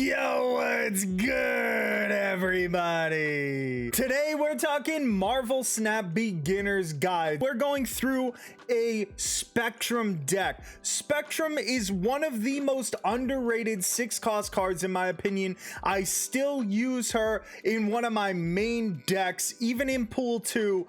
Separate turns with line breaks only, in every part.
Yo, what's good, everybody? Today we're talking Marvel Snap Beginner's Guide. We're going through a Spectrum deck. Spectrum is one of the most underrated 6-cost cards in my opinion. I still use her in one of my main decks, even in Pool 2.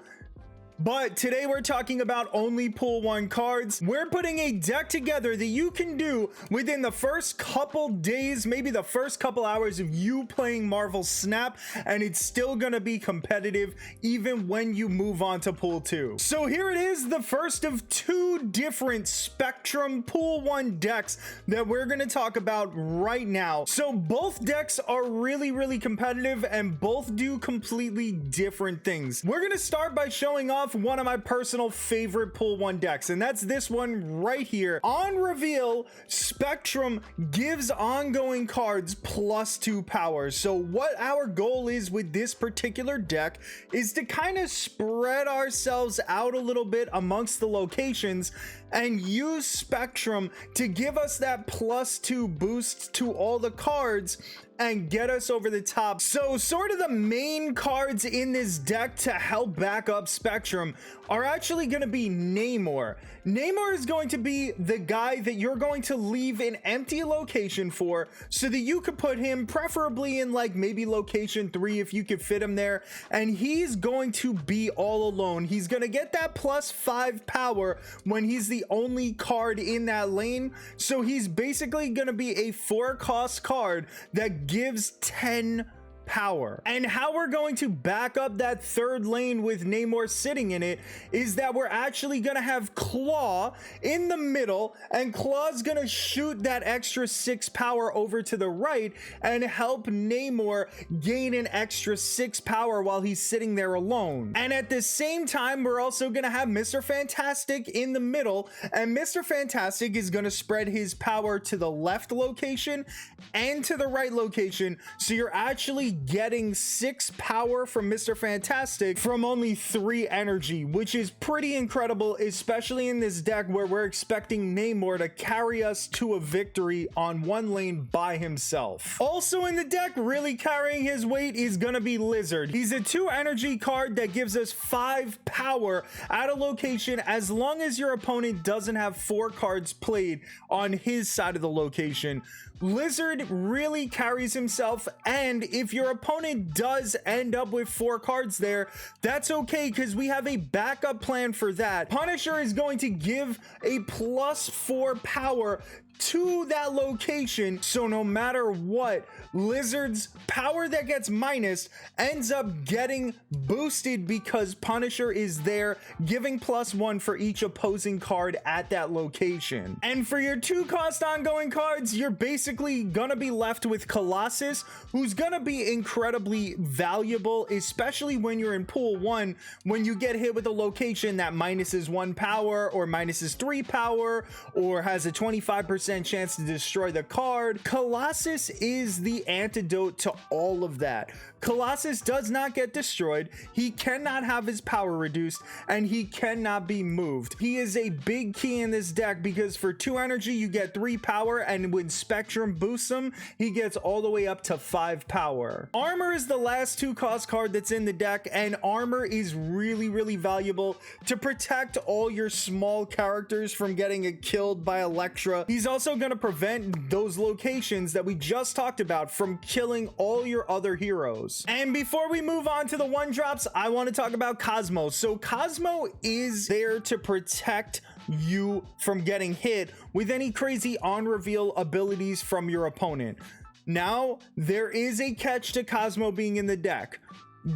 But today we're talking about only Pool 1 cards. We're putting a deck together that you can do within the first couple days, maybe the first couple hours of you playing Marvel Snap, and it's still gonna be competitive even when you move on to Pool 2. So here it is, the first of two different Spectrum Pool 1 decks that we're gonna talk about right now. So both decks are really competitive and both do completely different things. We're gonna start by showing off one of my personal favorite Pool 1 decks, and that's this one right here. On reveal, Spectrum gives ongoing cards +2 power. So what our goal is with this particular deck is to kind of spread ourselves out a little bit amongst the locations and use Spectrum to give us that +2 boost to all the cards and get us over the top. So sort of the main cards in this deck to help back up Spectrum are actually going to be Namor. Namor is going to be the guy that you're going to leave an empty location for so that you could put him preferably in like maybe location 3 if you could fit him there, and he's going to be all alone. He's going to get that +5 power when he's the only card in that lane. So he's basically going to be a 4-cost card that gives 10 power. And how we're going to back up that third lane with Namor sitting in it is that we're actually gonna have Claw in the middle, and Claw's gonna shoot that extra 6 power over to the right and help Namor gain an extra 6 power while he's sitting there alone. And at the same time, we're also gonna have Mr. Fantastic in the middle, and Mr. Fantastic is gonna spread his power to the left location and to the right location, so you're actually getting 6 power from Mr. Fantastic from only 3 energy, which is pretty incredible, especially in this deck where we're expecting Namor to carry us to a victory on one lane by himself. Also in the deck, really carrying his weight is gonna be Lizard. He's a 2 energy card that gives us 5 power at a location as long as your opponent doesn't have 4 cards played on his side of the location. Lizard really carries himself, and if your opponent does end up with 4 cards there, that's okay because we have a backup plan for that. Punisher is going to give a +4 power to that location, so no matter what, Lizard's power that gets minus ends up getting boosted because Punisher is there giving +1 for each opposing card at that location. And for your 2-cost ongoing cards, you're basically gonna be left with Colossus, who's gonna be incredibly valuable, especially when you're in Pool 1, when you get hit with a location that minuses 1 power or minuses 3 power or has a 25% chance to destroy the card. Colossus is the antidote to all of that. Colossus does not get destroyed, he cannot have his power reduced, and he cannot be moved. He is a big key in this deck because for 2 energy you get 3 power, and when Spectrum boosts him, he gets all the way up to 5 power. Armor is the last 2-cost card that's in the deck, and armor is really valuable to protect all your small characters from getting killed by Elektra. He's also going to prevent those locations that we just talked about from killing all your other heroes. And before we move on to the 1-drops, I want to talk about Cosmo. So Cosmo is there to protect you from getting hit with any crazy on-reveal abilities from your opponent. Now, there is a catch to Cosmo being in the deck.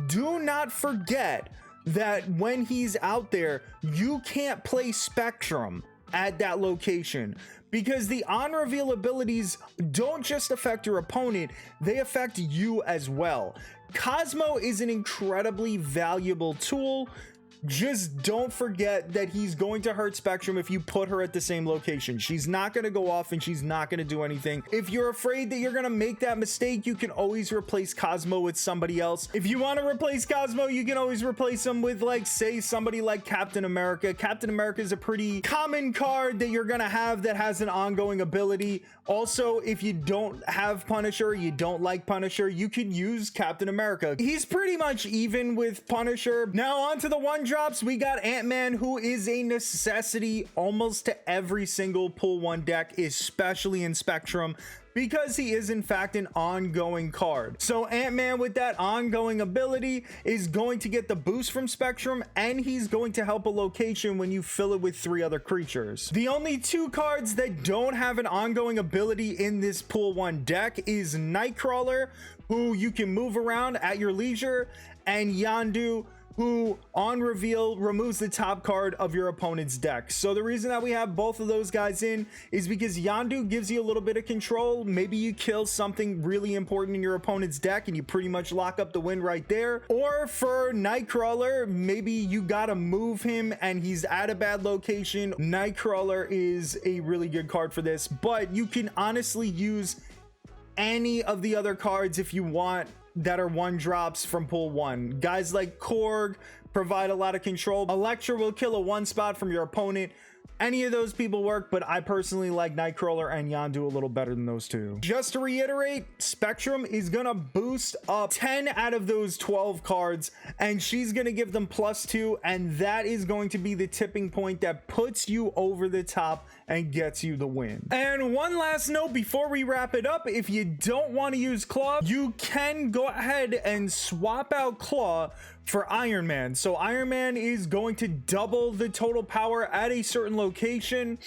Do not forget that when he's out there, you can't play Spectrum at that location, because the on-reveal abilities don't just affect your opponent, they affect you as well. Cosmo is an incredibly valuable tool just don't forget that he's going to hurt Spectrum if you put her at the same location. She's not going to go off and she's not going to do anything. If you're afraid that you're going to make that mistake, you can always replace Cosmo with somebody else. If you want to replace Cosmo, you can always replace him with, like, say somebody like Captain America. Captain America is a pretty common card that you're going to have that has an ongoing ability. Also, if you don't have Punisher, you don't like Punisher, you can use Captain America. He's pretty much even with Punisher. Now on to the one drops. We got Ant-Man, who is a necessity almost to every single pull one deck, especially in Spectrum, because he is in fact an ongoing card. So Ant-Man with that ongoing ability is going to get the boost from Spectrum, and he's going to help a location when you fill it with 3 other creatures. The only 2 cards that don't have an ongoing ability in this pool 1 deck is Nightcrawler, who you can move around at your leisure, and Yondu, who on reveal removes the top card of your opponent's deck. So the reason that we have both of those guys in is because Yondu gives you a little bit of control. Maybe you kill something really important in your opponent's deck and you pretty much lock up the win right there. Or for Nightcrawler, maybe you gotta move him and he's at a bad location. Nightcrawler is a really good card for this, but you can honestly use any of the other cards if you want that are 1 drops from pool 1. Guys like Korg provide a lot of control. Elektra will kill a 1 spot from your opponent. Any of those people work, but I personally like Nightcrawler and Yondu a little better than those 2. Just to reiterate, Spectrum is gonna boost up 10 out of those 12 cards, and she's gonna give them +2, and that is going to be the tipping point that puts you over the top and gets you the win. And one last note before we wrap it up: if you don't want to use Claw, you can go ahead and swap out Claw for Iron Man. So Iron Man is going to double the total power at a certain location.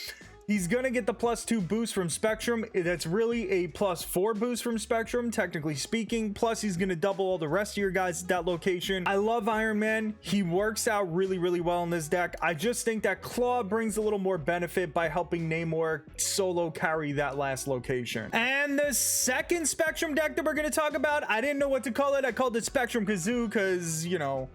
He's gonna get the +2 boost from Spectrum. That's really a +4 boost from Spectrum, technically speaking. Plus, he's gonna double all the rest of your guys at that location. I love Iron Man. He works out really, really well in this deck. I just think that Claw brings a little more benefit by helping Namor solo carry that last location. And the second Spectrum deck that we're gonna talk about, I didn't know what to call it. I called it Spectrum Kazoo because, you know,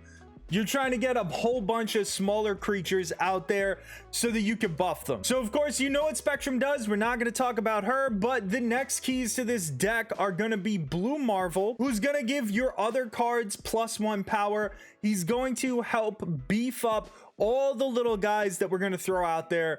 you're trying to get a whole bunch of smaller creatures out there so that you can buff them. So of course, you know what Spectrum does. We're not going to talk about her, but the next keys to this deck are going to be Blue Marvel, who's going to give your other cards +1 power. He's going to help beef up all the little guys that we're going to throw out there.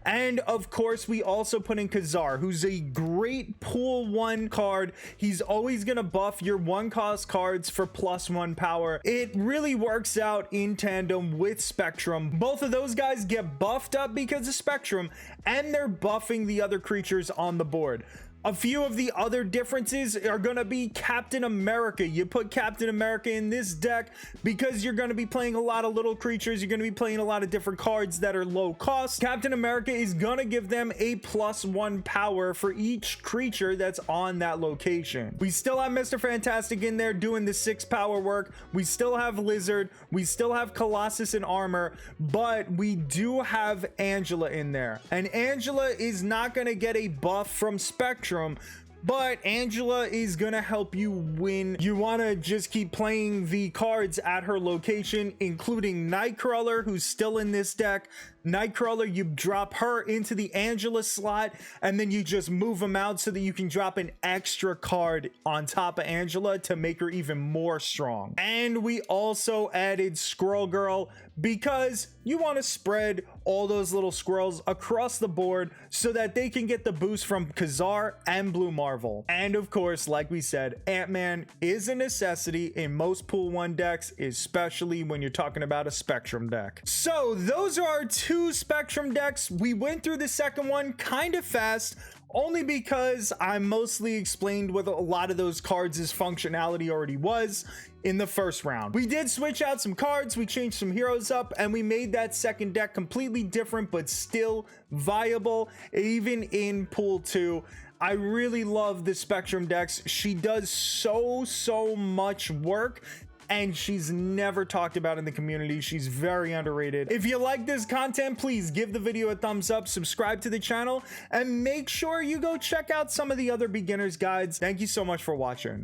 And of course, we also put in Kazar, who's a great pool 1 card. He's always going to buff your 1-cost cards for +1 power. It really works out in tandem with Spectrum. Both of those guys get buffed up because of Spectrum, and they're buffing the other creatures on the board. A few of the other differences are going to be Captain America. You put Captain America in this deck because you're going to be playing a lot of little creatures. You're going to be playing a lot of different cards that are low cost. Captain America is going to give them a +1 power for each creature that's on that location. We still have Mr. Fantastic in there doing the 6 power work. We still have Lizard. We still have Colossus in armor, but we do have Angela in there. And Angela is not going to get a buff from Spectrum, but Angela is gonna help you win. You want to just keep playing the cards at her location, including Nightcrawler, who's still in this deck. Nightcrawler, you drop her into the Angela slot, and then you just move them out so that you can drop an extra card on top of Angela to make her even more strong. And we also added Squirrel Girl because you want to spread all those little squirrels across the board so that they can get the boost from Kazar and Blue Marvel. And of course, like we said, Ant-Man is a necessity in most pool 1 decks, especially when you're talking about a Spectrum deck. So those are our 2 Spectrum decks. We went through the second one kind of fast, only because I mostly explained what a lot of those cards' functionality already was in the first round. We did switch out some cards, we changed some heroes up, and we made that second deck completely different but still viable even in pool 2. I really love the Spectrum decks. She does so much work, and she's never talked about in the community. She's very underrated. If you like this content, please give the video a thumbs up, subscribe to the channel, and make sure you go check out some of the other beginners guides. Thank you so much for watching.